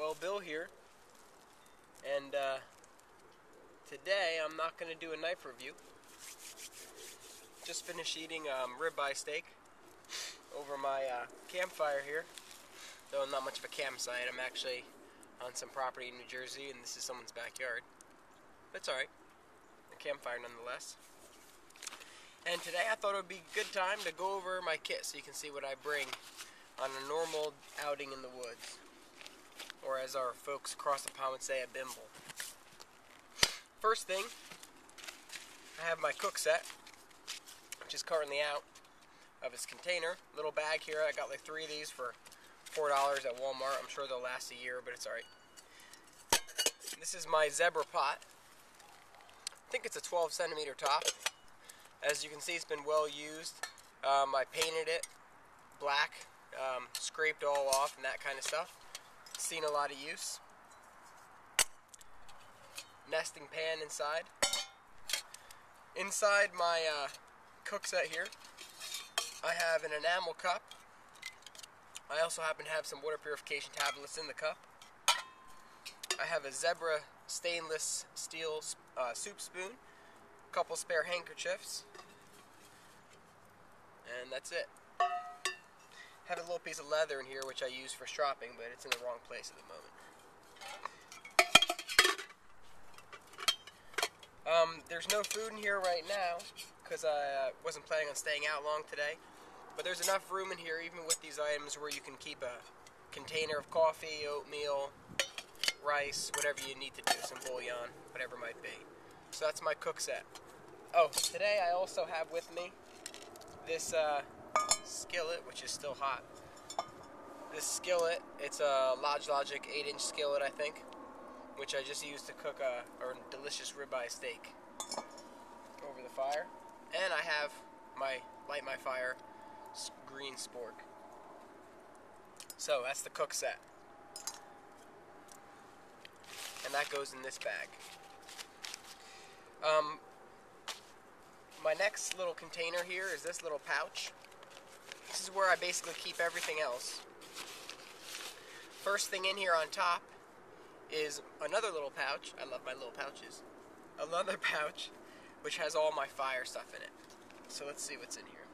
Well, Bill here, and today I'm not going to do a knife review. Just finished eating ribeye steak over my campfire here, though not much of a campsite. I'm actually on some property in New Jersey, and this is someone's backyard. But it's alright. A campfire nonetheless. And today I thought it would be a good time to go over my kit so you can see what I bring on a normal outing in the woods. Or as our folks across the pond would say, a bimble. First thing, I have my cook set, which is currently out of its container. Little bag here, I got like 3 of these for $4 at Walmart. I'm sure they'll last a year, but it's alright. This is my zebra pot. I think it's a 12 centimeter top. As you can see, it's been well used. I painted it black, scraped all off and that kind of stuff. It's seen a lot of use. Nesting pan inside. Inside my cook set here, I have an enamel cup. I also happen to have some water purification tablets in the cup. I have a zebra stainless steel soup spoon, a couple spare handkerchiefs, and that's it. I have a little piece of leather in here which I use for stropping, but it's in the wrong place at the moment. There's no food in here right now because I wasn't planning on staying out long today, but there's enough room in here even with these items where you can keep a container of coffee, oatmeal, rice, whatever you need to do, some bouillon, whatever it might be. So that's my cook set. Oh, today I also have with me this skillet, which is still hot. This skillet, it's a Logic 8-inch skillet, I think, which I just used to cook a delicious ribeye steak over the fire. And I have my light my fire green spork. So that's the cook set. And that goes in this bag. My next little container here is this little pouch. This is where I basically keep everything else. First thing in here on top is another little pouch. I love my little pouches. Another pouch which has all my fire stuff in it. So let's see what's in here.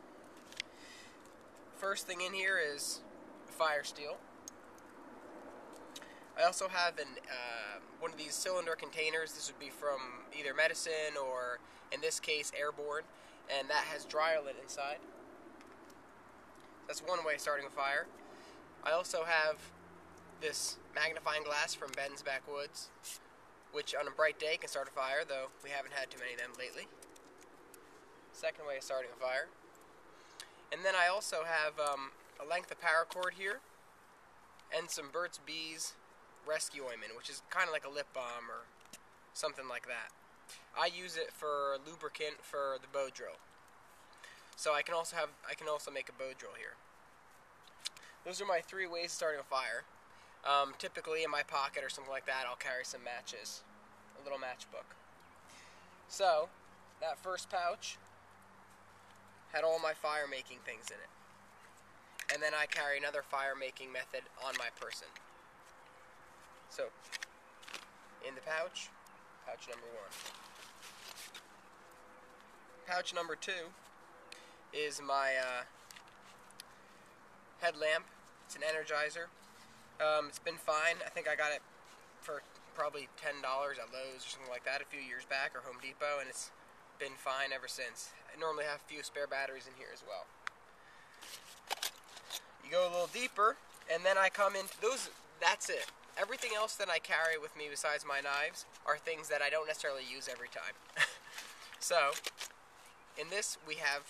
First thing in here is fire steel. I also have one of these cylinder containers. This would be from either medicine or, in this case, airborne, and that has dryer-lit inside. That's one way of starting a fire. I also have this magnifying glass from Ben's Backwoods, which on a bright day can start a fire, though we haven't had too many of them lately. Second way of starting a fire. And then I also have a length of paracord here and some Burt's Bees rescue ointment, which is kind of like a lip balm or something like that. I use it for lubricant for the bow drill. So I can also make a bow drill here. Those are my 3 ways of starting a fire. Typically in my pocket or something like that, I'll carry some matches, a little matchbook. So that first pouch had all my fire making things in it. And then I carry another fire making method on my person. So, in the pouch number 1. Pouch number 2 is my headlamp. It's an Energizer. It's been fine. I think I got it for probably $10 at Lowe's or something like that a few years back, or Home Depot, and it's been fine ever since. I normally have a few spare batteries in here as well. You go a little deeper, and then I come into those. That's it. Everything else that I carry with me besides my knives are things that I don't necessarily use every time. So, in this we have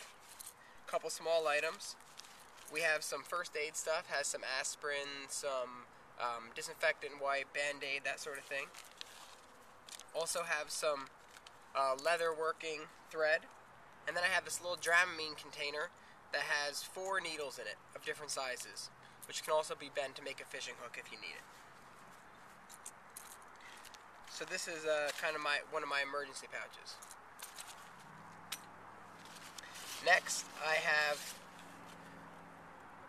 a couple small items. We have some first aid stuff, has some aspirin, some disinfectant wipe, Band-Aid, that sort of thing. Also have some leather working thread. And then I have this little Dramamine container that has 4 needles in it of different sizes, which can also be bent to make a fishing hook if you need it. So this is kind of one of my emergency pouches. Next, I have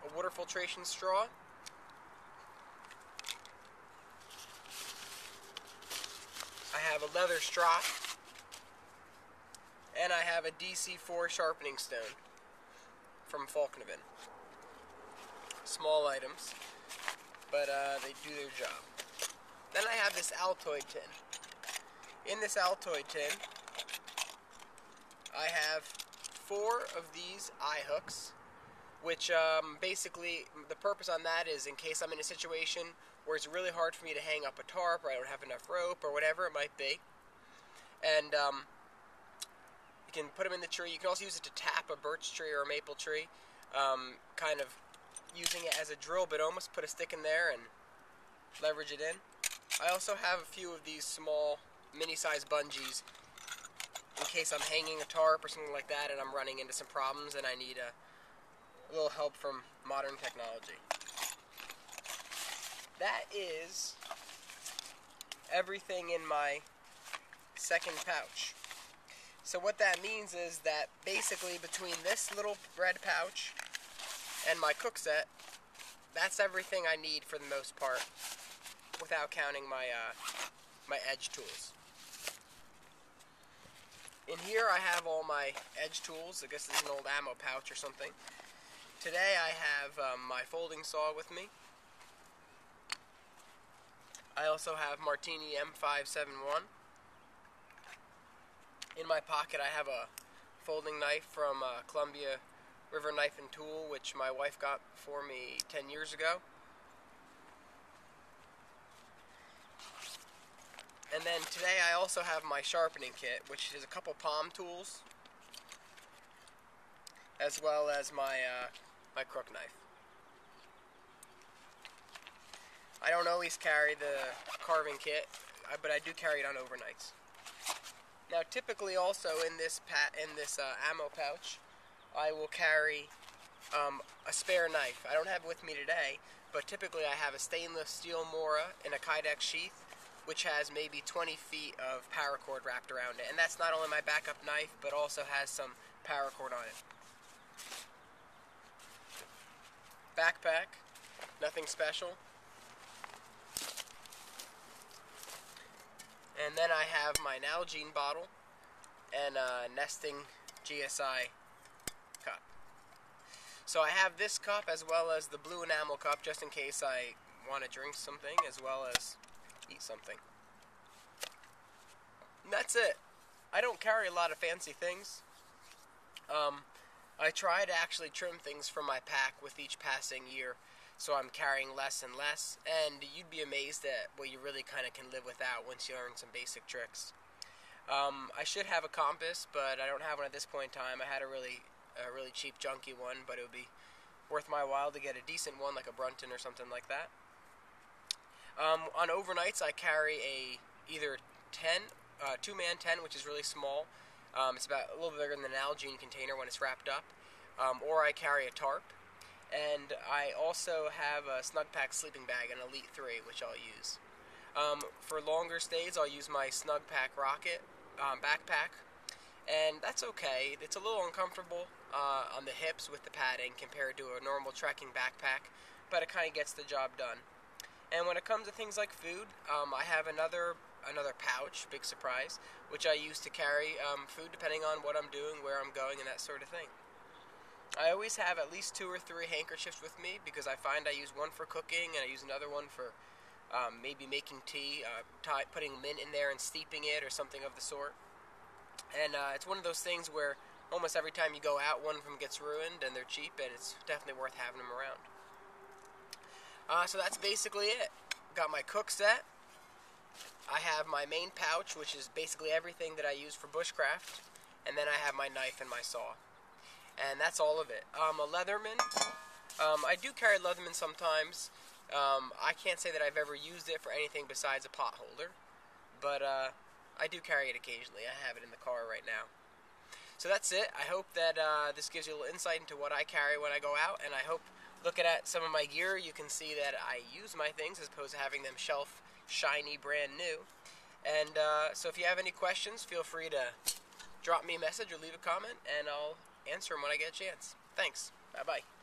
a water filtration straw. have a leather strop, and I have a DC4 sharpening stone from Falknervin. Small items, but they do their job. Then I have this Altoid tin. In this Altoid tin, I have 4 of these eye hooks, which basically the purpose on that is in case I'm in a situation where it's really hard for me to hang up a tarp, or I don't have enough rope, or whatever it might be. And you can put them in the tree. You can also use it to tap a birch tree or a maple tree, kind of using it as a drill bit, almost put a stick in there and leverage it in. I also have a few of these small mini-sized bungees in case I'm hanging a tarp or something like that and I'm running into some problems and I need a little help from modern technology. That is everything in my second pouch. So what that means is that basically between this little bread pouch and my cook set, that's everything I need for the most part, without counting my my edge tools. In here I have all my edge tools. I guess this is an old ammo pouch or something. Today I have my folding saw with me. I also have Martini M571. In my pocket I have a folding knife from Columbia River Knife and Tool, which my wife got for me 10 years ago. And then today I also have my sharpening kit, which is a couple palm tools, as well as my my crook knife. I don't always carry the carving kit, but I do carry it on overnights. Now, typically, also in this ammo pouch, I will carry a spare knife. I don't have it with me today, but typically I have a stainless steel Mora in a Kydex sheath, which has maybe 20 feet of paracord wrapped around it. And that's not only my backup knife, but also has some paracord on it. Backpack, nothing special. And then I have my Nalgene bottle and a nesting GSI cup. So I have this cup as well as the blue enamel cup, just in case I want to drink something as well as eat something. And that's it. I don't carry a lot of fancy things. I try to actually trim things from my pack with each passing year, so I'm carrying less and less, and you'd be amazed at what you really kind of can live without once you learn some basic tricks. I should have a compass, but I don't have one at this point in time. I had a really cheap junky one, but it would be worth my while to get a decent one, like a Brunton or something like that. On overnights, I carry either 2-man 10, which is really small. It's about a little bit bigger than an Nalgene container when it's wrapped up. Or I carry a tarp. And I also have a Snugpak sleeping bag, an Elite 3, which I'll use. For longer stays, I'll use my Snugpak Rocket backpack. And that's okay. It's a little uncomfortable on the hips with the padding compared to a normal trekking backpack, but it kind of gets the job done. And when it comes to things like food, I have another pouch, big surprise, which I use to carry food depending on what I'm doing, where I'm going, and that sort of thing. I always have at least 2 or 3 handkerchiefs with me because I find I use one for cooking and I use another one for maybe making tea, putting mint in there and steeping it or something of the sort. And it's one of those things where almost every time you go out, one of them gets ruined and they're cheap, and it's definitely worth having them around. So that's basically it. Got my cook set. I have my main pouch, which is basically everything that I use for bushcraft, and then I have my knife and my saw. And that's all of it. A Leatherman. I do carry Leatherman sometimes. I can't say that I've ever used it for anything besides a pot holder, but I do carry it occasionally. I have it in the car right now. So that's it. I hope that this gives you a little insight into what I carry when I go out, and I hope looking at some of my gear you can see that I use my things as opposed to having them shelf shiny brand new. And so if you have any questions, feel free to drop me a message or leave a comment, and I'll answer them when I get a chance. Thanks. Bye-bye.